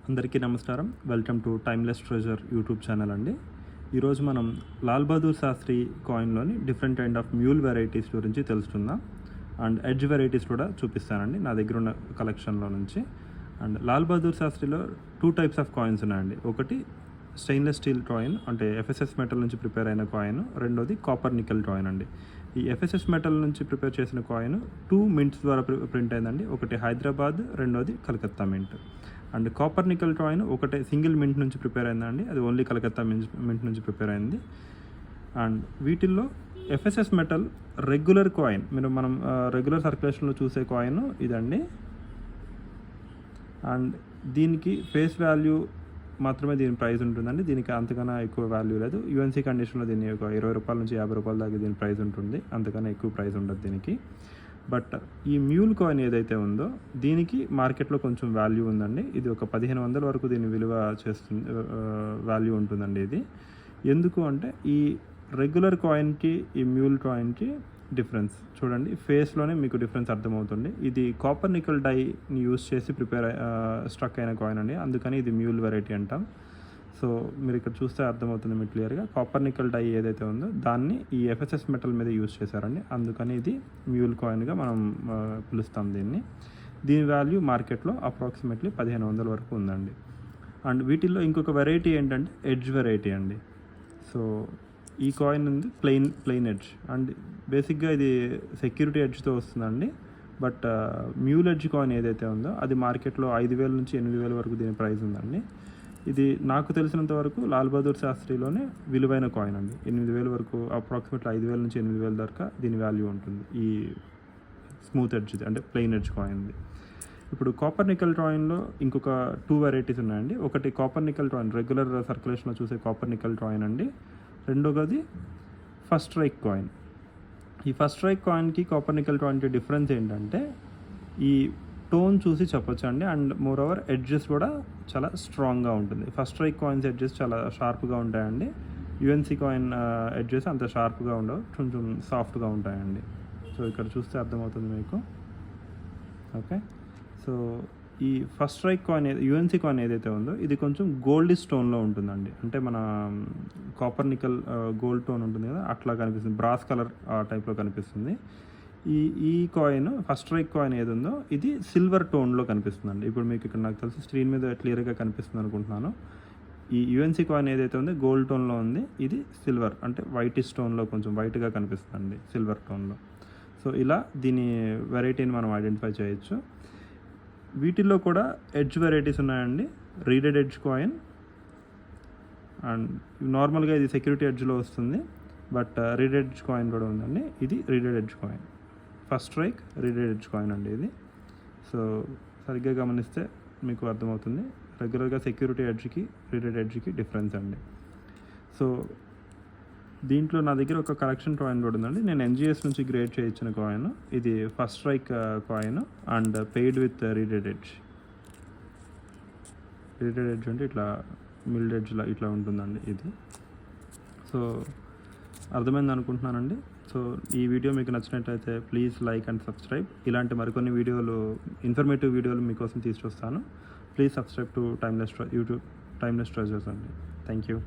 అందరికీ నమస్కారం. Welcome to timeless treasure YouTube channel అండి. ఈరోజు మనం లాల్ బహదూర్ శాస్త్రి కాయిన్లోని different kind of mule varieties గురించి తెలుసుకుందాం. అండ్ ఎడ్జ్ వెరైటీస్ కూడా చూపిస్తానండి నా దగ్గర ఉన్న కలెక్షన్లో నుంచి. అండ్ లాల్ బహదూర్ శాస్త్రిలో 2 టైప్స్ ఆఫ్ కాయిన్స్ ఉన్నాయండి. ఒకటి స్టెయిన్లెస్ స్టీల్ కాయిన్, అంటే ఎఫ్ఎస్ఎస్ మెటల్ నుంచి ప్రిపేర్ అయిన కాయిన్. రెండోది కాపర్ నికెల్ కాయిన్ అండి. ఈ ఎఫ్ఎస్ఎస్ మెటల్ నుంచి ప్రిపేర్ చేసిన కాయిన్ 2 మింట్స్ ద్వారా ప్రింట్ అయిందండి. ఒకటి హైదరాబాద్, రెండోది Calcutta mint. And copper nickel coin ఒకటే సింగిల్ మింట్ నుంచి ప్రిపేర్ అయిందండి. అది ఓన్లీ కలకత్తా మింట్ నుంచి ప్రిపేర్ అయింది. అండ్ వీటిల్లో ఎఫ్ఎస్ఎస్ మెటల్ రెగ్యులర్ కాయిన్, మనం రెగ్యులర్ సర్క్యులేషన్లో చూసే కాయిన్ ఇదండి. అండ్ దీనికి ఫేస్ వాల్యూ మాత్రమే దీని ప్రైస్ ఉంటుందండి. దీనికి అంతకన్నా ఎక్కువ వాల్యూ లేదు. యూఎన్సీ కండిషన్లో దీన్ని ఒక 20 రూపాయల నుంచి 50 రూపాయల దాకా దీని ప్రైస్ ఉంటుంది. అంతకన్నా ఎక్కువ ప్రైస్ ఉండదు దీనికి. బట్ ఈ మ్యూల్ కాయిన్ ఏదైతే ఉందో దీనికి మార్కెట్లో కొంచెం వాల్యూ ఉందండి. ఇది ఒక 1500 వరకు దీని విలువ చేస్తుంది, వాల్యూ ఉంటుందండి ఇది. ఎందుకు అంటే ఈ రెగ్యులర్ కాయిన్కి ఈ మ్యూల్ కాయిన్కి డిఫరెన్స్ చూడండి, ఫేస్లోనే మీకు డిఫరెన్స్ అర్థమవుతుంది. ఇది కాపర్ నికెల్ డైని యూస్ చేసి స్ట్రక్ అయిన కాయిన్ అండి. అందుకని ఇది మ్యూల్ వెరైటీ అంటాం. సో మీరు ఇక్కడ చూస్తే అర్థమవుతుంది మీకు క్లియర్గా. కాపర్ నికెల్ డై ఏదైతే ఉందో దాన్ని ఈ ఎఫ్ఎస్ఎస్ మెటల్ మీద యూస్ చేశారండి. అందుకని ఇది మ్యూల్ కాయిన్గా మనం పిలుస్తాం దీన్ని. దీని వాల్యూ మార్కెట్లో అప్రాక్సిమేట్లీ 1500 వరకు ఉందండి. అండ్ వీటిల్లో ఇంకొక వెరైటీ ఏంటంటే ఎడ్జ్ వెరైటీ అండి. సో ఈ కాయిన్ ఉంది ప్లెయిన్ ఎడ్జ్. అండ్ బేసిక్గా ఇది సెక్యూరిటీ ఎడ్జ్తో వస్తుందండి. బట్ మ్యూల్ ఎడ్జ్ కాయిన్ ఏదైతే ఉందో అది మార్కెట్లో 5000 నుంచి 8000 వరకు దీని ప్రైస్ ఉందండి. ఇది నాకు తెలిసినంత వరకు లాల్ బహదూర్ శాస్త్రిలోనే విలువైన కాయిన్ అండి. 8000 వరకు, అప్రాక్సిమేట్లీ 5000 నుంచి 8000 దాకా దీని వాల్యూ ఉంటుంది ఈ స్మూత్ ఎడ్జ్ది, అంటే ప్లెయిన్ ఎడ్జ్ కాయిన్ది. ఇప్పుడు కాపర్ నికెల్ కాయిన్లో ఇంకొక 2 వెరైటీస్ ఉన్నాయండి. ఒకటి కాపర్ నికెల్ కాయిన్, రెగ్యులర్ సర్క్యులేషన్లో చూసే కాపర్ నికెల్ కాయిన్ అండి. రెండోది ఫస్ట్ స్ట్రైక్ కాయిన్. ఈ ఫస్ట్ స్ట్రైక్ కాయిన్కి కాపర్ నికెల్ కాయిన్కి డిఫరెన్స్ ఏంటంటే ఈ టోన్ చూసి చెప్పొచ్చు అండి. అండ్ మోర్ ఓవర్ ఎడ్జెస్ కూడా చాలా స్ట్రాంగ్గా ఉంటుంది. ఫస్ట్ స్ట్రైక్ కాయిన్స్ ఎడ్జెస్ చాలా షార్ప్గా ఉంటాయండి. యుఎన్సీ కాయిన్ ఎడ్జెస్ అంత షార్ప్గా ఉండవు, కొంచెం సాఫ్ట్గా ఉంటాయండి. సో ఇక్కడ చూస్తే అర్థమవుతుంది మీకు. ఓకే, సో ఈ first strike coin UNC coin ఏదైతే ఉందో ఇది కొంచెం గోల్డ్ స్టోన్లో ఉంటుందండి. అంటే మన కాపర్ నికెల్ గోల్డ్ టోన్ ఉంటుంది కదా, అట్లా కనిపిస్తుంది. బ్రాస్ కలర్ ఆ టైప్లో కనిపిస్తుంది. ఈ కాయిన్ ఫస్ట్ స్ట్రైక్ కాయిన్ ఏది ఉందో ఇది సిల్వర్ టోన్లో కనిపిస్తుందండి. ఇప్పుడు మీకు ఇక్కడ నాకు తెలిసి స్క్రీన్ మీద క్లియర్గా కనిపిస్తుంది అనుకుంటున్నాను. ఈ యుఎన్సీ కాయిన్ ఏదైతే ఉందో గోల్డ్ టోన్లో ఉంది, ఇది సిల్వర్, అంటే వైట్ స్టోన్లో కొంచెం వైట్గా కనిపిస్తుందండి, సిల్వర్ టోన్లో. సో ఇలా దీని వెరైటీని మనం ఐడెంటిఫై చేయొచ్చు. వీటిల్లో కూడా ఎడ్జ్ వెరైటీస్ ఉన్నాయండి. రీడెడ్ ఎడ్జ్ కాయిన్, అండ్ నార్మల్గా ఇది సెక్యూరిటీ ఎడ్జ్లో వస్తుంది. బట్ రీడెడ్ ఎడ్జ్ కాయిన్ కూడా ఉందండి. ఇది reeded edge coin, first strike reeded edge coin అండి ఇది. సో సరిగ్గా గమనిస్తే మీకు అర్థమవుతుంది రెగ్యులర్గా సెక్యూరిటీ ఎడ్జ్కి రీడెడ్ ఎడ్జ్కి డిఫరెన్స్ అండి. సో దీంట్లో నా దగ్గర ఒక కలెక్షన్ కాయిన్ కూడా ఉందండి. నేను ఎన్జిఎస్ నుంచి గ్రేడ్ చేయించిన కాయిన్ ఇది, first strike coin and paired with reeded edge. Reeded edge అంటే ఇట్లా మిల్డ్ ఎడ్జ్ ఇట్లా ఉంటుందండి ఇది. సో అర్థమైంది అనుకుంటున్నానండి. సో ఈ వీడియో మీకు నచ్చినట్లయితే ప్లీజ్ లైక్ అండ్ సబ్స్క్రైబ్. ఇలాంటి మరికొన్ని వీడియోలు, ఇన్ఫర్మేటివ్ వీడియోలు మీకోసం తీసుకొస్తాను. Please subscribe to timeless treasures అండి. Thank you.